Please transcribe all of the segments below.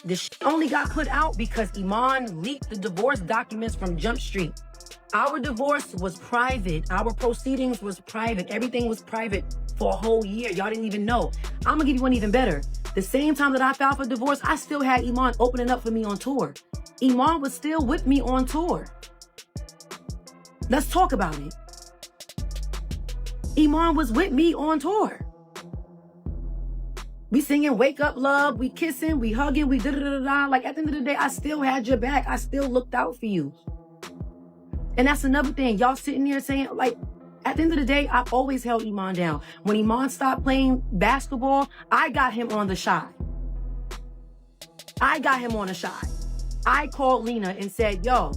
This only got put out because Iman leaked the divorce documents from Jump Street. Our divorce was private. Our proceedings was private. Everything was private for a whole year. Y'all didn't even know. I'm gonna give you one even better. The same time that I filed for divorce, I still had Iman opening up for me on tour. Iman was still with me on tour. Let's talk about it. Iman was with me on tour. We singing Wake Up Love, we kissing, we hugging, we da-da-da-da-da. Like, at the end of the day, I still had your back. I still looked out for you. And that's another thing. Y'all sitting there saying, like, at the end of the day, I've always held Iman down. When Iman stopped playing basketball, I got him on the shy. I called Lena and said, yo,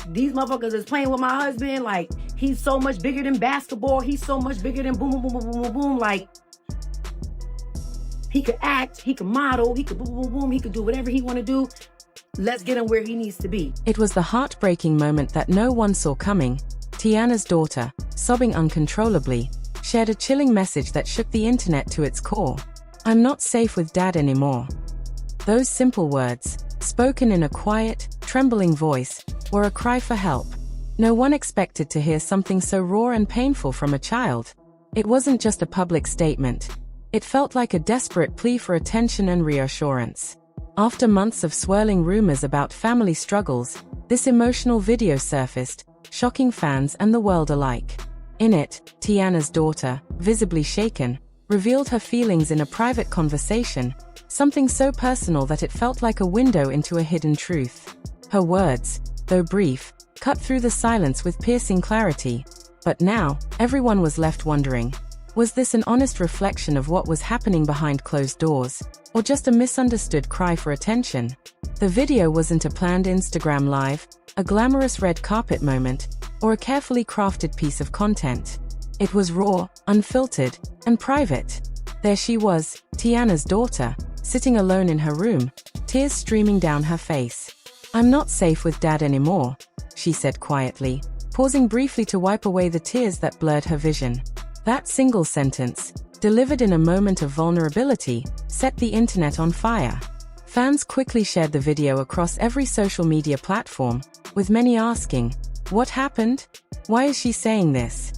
these motherfuckers is playing with my husband. Like, he's so much bigger than basketball. He's so much bigger than boom, boom, boom, boom, boom, boom, boom. Like, he could act, he could model, he could boom, boom, boom, he could do whatever he want to do. Let's get him where he needs to be. It was the heartbreaking moment that no one saw coming. Teyana's daughter, sobbing uncontrollably, shared a chilling message that shook the internet to its core. I'm not safe with Dad anymore. Those simple words, spoken in a quiet, trembling voice, were a cry for help. No one expected to hear something so raw and painful from a child. It wasn't just a public statement. It felt like a desperate plea for attention and reassurance. After months of swirling rumors about family struggles, this emotional video surfaced, shocking fans and the world alike. In it, Teyana's daughter, visibly shaken, revealed her feelings in a private conversation, something so personal that it felt like a window into a hidden truth. Her words, though brief, cut through the silence with piercing clarity. But now, everyone was left wondering, was this an honest reflection of what was happening behind closed doors, or just a misunderstood cry for attention? The video wasn't a planned Instagram live, a glamorous red carpet moment, or a carefully crafted piece of content. It was raw, unfiltered, and private. There she was, Teyana's daughter, sitting alone in her room, tears streaming down her face. I'm not safe with Dad anymore, she said quietly, pausing briefly to wipe away the tears that blurred her vision. That single sentence, delivered in a moment of vulnerability, set the internet on fire. Fans quickly shared the video across every social media platform, with many asking, what happened? Why is she saying this?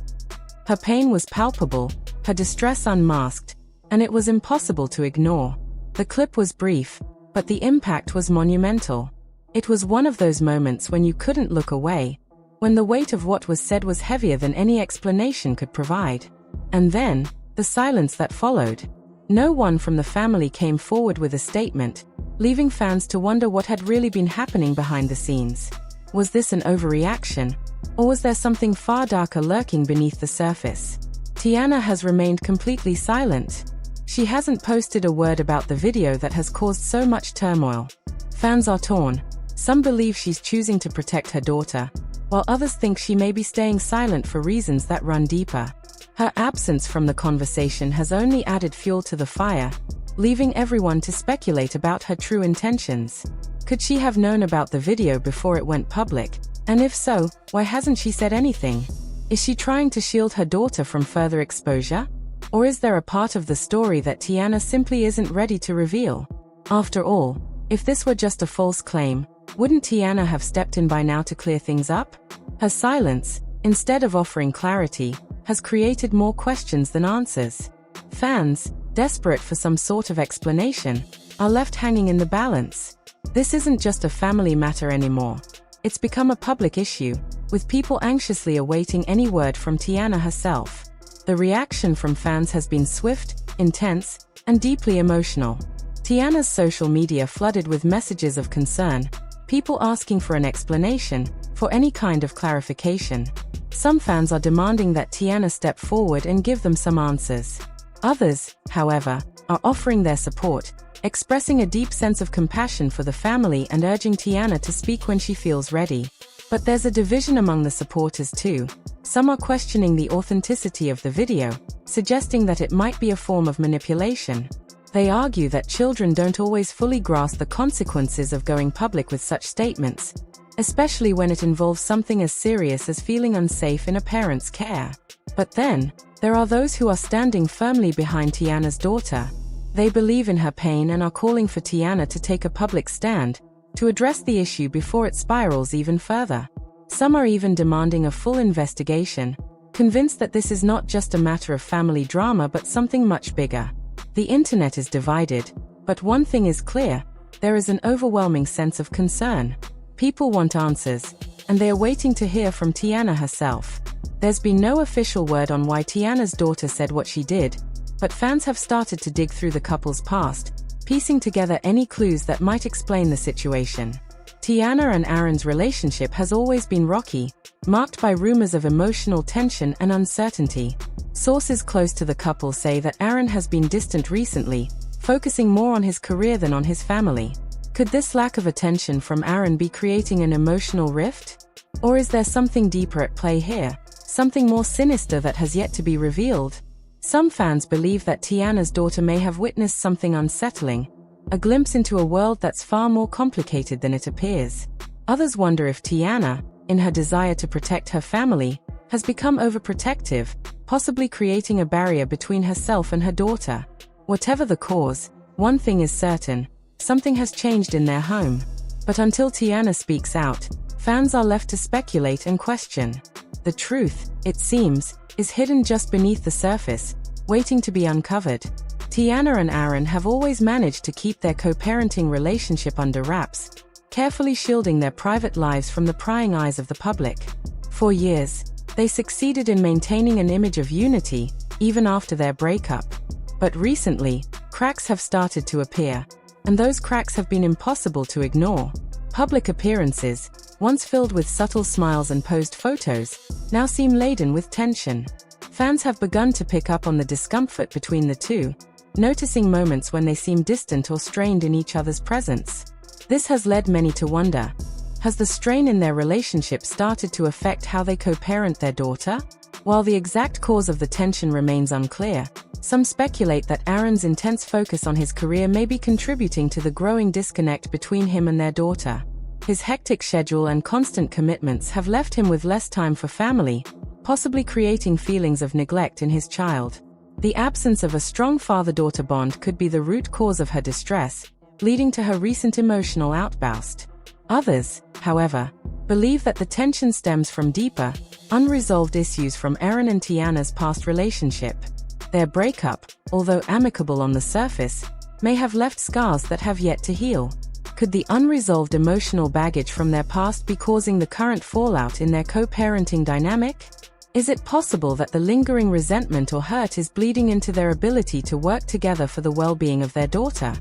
Her pain was palpable, her distress unmasked, and it was impossible to ignore. The clip was brief, but the impact was monumental. It was one of those moments when you couldn't look away, when the weight of what was said was heavier than any explanation could provide. And then, the silence that followed. No one from the family came forward with a statement, leaving fans to wonder what had really been happening behind the scenes. Was this an overreaction, or was there something far darker lurking beneath the surface? Teyana has remained completely silent. She hasn't posted a word about the video that has caused so much turmoil. Fans are torn. Some believe she's choosing to protect her daughter, while others think she may be staying silent for reasons that run deeper. Her absence from the conversation has only added fuel to the fire, leaving everyone to speculate about her true intentions. Could she have known about the video before it went public? And if so, why hasn't she said anything? Is she trying to shield her daughter from further exposure? Or is there a part of the story that Teyana simply isn't ready to reveal? After all, if this were just a false claim, wouldn't Teyana have stepped in by now to clear things up? Her silence, instead of offering clarity, has created more questions than answers. Fans, desperate for some sort of explanation, are left hanging in the balance. This isn't just a family matter anymore. It's become a public issue, with people anxiously awaiting any word from Teyana herself. The reaction from fans has been swift, intense, and deeply emotional. Teyana's social media flooded with messages of concern, people asking for an explanation, for any kind of clarification. Some fans are demanding that Teyana step forward and give them some answers. Others, however, are offering their support, expressing a deep sense of compassion for the family and urging Teyana to speak when she feels ready. But there's a division among the supporters too. Some are questioning the authenticity of the video, suggesting that it might be a form of manipulation. They argue that children don't always fully grasp the consequences of going public with such statements, especially when it involves something as serious as feeling unsafe in a parent's care. But then, there are those who are standing firmly behind Teyana's daughter. They believe in her pain and are calling for Teyana to take a public stand to address the issue before it spirals even further. Some are even demanding a full investigation, convinced that this is not just a matter of family drama but something much bigger. The internet is divided, but one thing is clear: there is an overwhelming sense of concern. People want answers, and they are waiting to hear from Teyana herself. There's been no official word on why Teyana's daughter said what she did, but fans have started to dig through the couple's past, piecing together any clues that might explain the situation. Teyana and Aaron's relationship has always been rocky, marked by rumors of emotional tension and uncertainty. Sources close to the couple say that Aaron has been distant recently, focusing more on his career than on his family. Could this lack of attention from Aaron be creating an emotional rift? Or is there something deeper at play here, something more sinister that has yet to be revealed? Some fans believe that Teyana's daughter may have witnessed something unsettling, a glimpse into a world that's far more complicated than it appears. Others wonder if Teyana, in her desire to protect her family, has become overprotective, possibly creating a barrier between herself and her daughter. Whatever the cause, one thing is certain: something has changed in their home. But until Teyana speaks out, fans are left to speculate and question. The truth, it seems, is hidden just beneath the surface, waiting to be uncovered. Teyana and Aaron have always managed to keep their co-parenting relationship under wraps, carefully shielding their private lives from the prying eyes of the public. For years, they succeeded in maintaining an image of unity, even after their breakup. But recently, cracks have started to appear, and those cracks have been impossible to ignore. Public appearances, once filled with subtle smiles and posed photos, now seem laden with tension. Fans have begun to pick up on the discomfort between the two, noticing moments when they seem distant or strained in each other's presence. This has led many to wonder: has the strain in their relationship started to affect how they co-parent their daughter? While the exact cause of the tension remains unclear, some speculate that Aaron's intense focus on his career may be contributing to the growing disconnect between him and their daughter. His hectic schedule and constant commitments have left him with less time for family, possibly creating feelings of neglect in his child. The absence of a strong father-daughter bond could be the root cause of her distress, leading to her recent emotional outburst. Others, however, believe that the tension stems from deeper, unresolved issues from Aaron and Teyana's past relationship. Their breakup, although amicable on the surface, may have left scars that have yet to heal. Could the unresolved emotional baggage from their past be causing the current fallout in their co-parenting dynamic? Is it possible that the lingering resentment or hurt is bleeding into their ability to work together for the well-being of their daughter?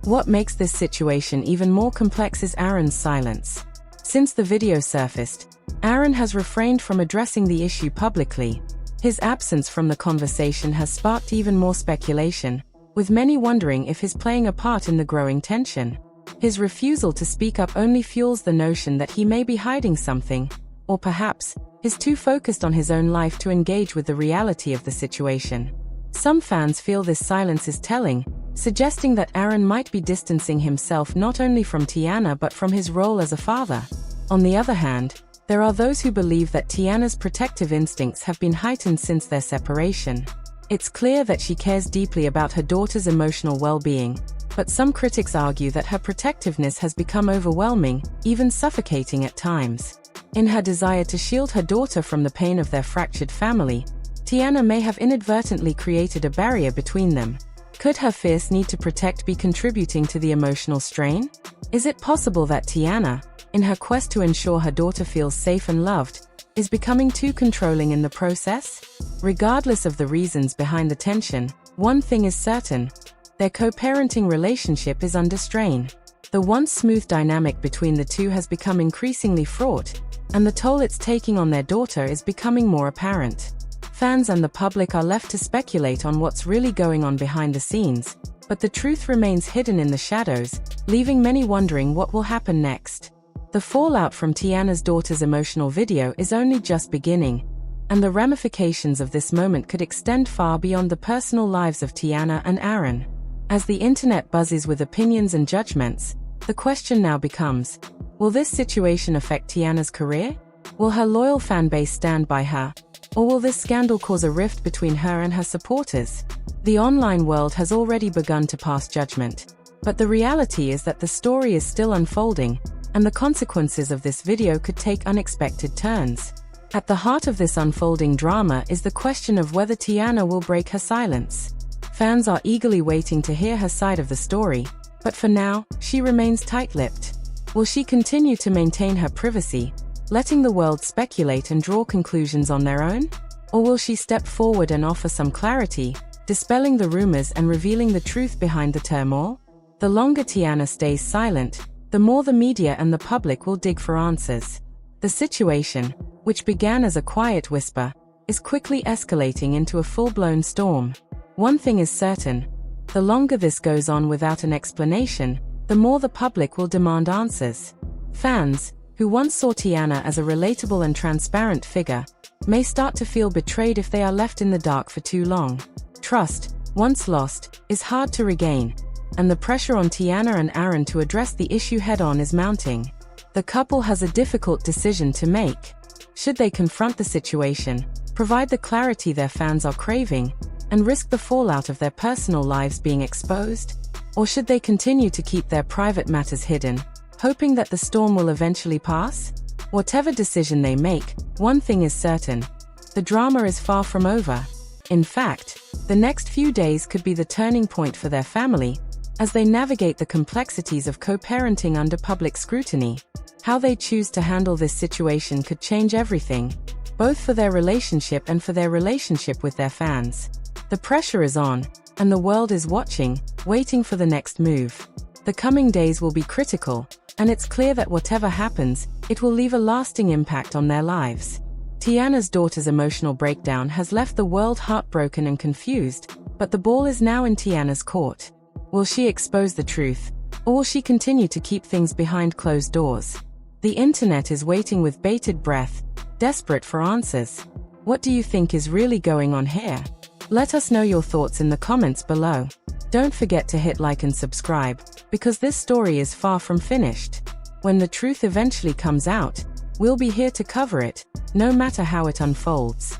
What makes this situation even more complex is Aaron's silence. Since the video surfaced, Aaron has refrained from addressing the issue publicly. His absence from the conversation has sparked even more speculation, with many wondering if he's playing a part in the growing tension. His refusal to speak up only fuels the notion that he may be hiding something, or perhaps, is too focused on his own life to engage with the reality of the situation. Some fans feel this silence is telling, suggesting that Aaron might be distancing himself not only from Teyana but from his role as a father. On the other hand, there are those who believe that Teyana's protective instincts have been heightened since their separation. It's clear that she cares deeply about her daughter's emotional well-being, but some critics argue that her protectiveness has become overwhelming, even suffocating at times. In her desire to shield her daughter from the pain of their fractured family, Teyana may have inadvertently created a barrier between them. Could her fierce need to protect be contributing to the emotional strain? Is it possible that Teyana, in her quest to ensure her daughter feels safe and loved, is becoming too controlling in the process? Regardless of the reasons behind the tension, one thing is certain: their co-parenting relationship is under strain. The once smooth dynamic between the two has become increasingly fraught, and the toll it's taking on their daughter is becoming more apparent. Fans and the public are left to speculate on what's really going on behind the scenes, but the truth remains hidden in the shadows, leaving many wondering what will happen next. The fallout from Teyana's daughter's emotional video is only just beginning, and the ramifications of this moment could extend far beyond the personal lives of Teyana and Aaron. As the internet buzzes with opinions and judgments, the question now becomes: will this situation affect Teyana's career? Will her loyal fan base stand by her? Or will this scandal cause a rift between her and her supporters? The online world has already begun to pass judgment. But the reality is that the story is still unfolding, and the consequences of this video could take unexpected turns. At the heart of this unfolding drama is the question of whether Teyana will break her silence. Fans are eagerly waiting to hear her side of the story, but for now, she remains tight-lipped. Will she continue to maintain her privacy, letting the world speculate and draw conclusions on their own? Or will she step forward and offer some clarity, dispelling the rumors and revealing the truth behind the turmoil? The longer Teyana stays silent, the more the media and the public will dig for answers. The situation, which began as a quiet whisper, is quickly escalating into a full-blown storm. One thing is certain: the longer this goes on without an explanation, the more the public will demand answers. Fans, who once saw Teyana as a relatable and transparent figure, may start to feel betrayed if they are left in the dark for too long. Trust, once lost, is hard to regain, and the pressure on Teyana and Aaron to address the issue head-on is mounting. The couple has a difficult decision to make. Should they confront the situation, provide the clarity their fans are craving, and risk the fallout of their personal lives being exposed? Or should they continue to keep their private matters hidden, hoping that the storm will eventually pass? Whatever decision they make, one thing is certain: the drama is far from over. In fact, the next few days could be the turning point for their family, as they navigate the complexities of co-parenting under public scrutiny. How they choose to handle this situation could change everything, both for their relationship and for their relationship with their fans. The pressure is on, and the world is watching, waiting for the next move. The coming days will be critical, and it's clear that whatever happens, it will leave a lasting impact on their lives. Teyana's daughter's emotional breakdown has left the world heartbroken and confused, but the ball is now in Teyana's court. Will she expose the truth, or will she continue to keep things behind closed doors? The internet is waiting with bated breath, desperate for answers. What do you think is really going on here? Let us know your thoughts in the comments below. Don't forget to hit like and subscribe, because this story is far from finished. When the truth eventually comes out, we'll be here to cover it, no matter how it unfolds.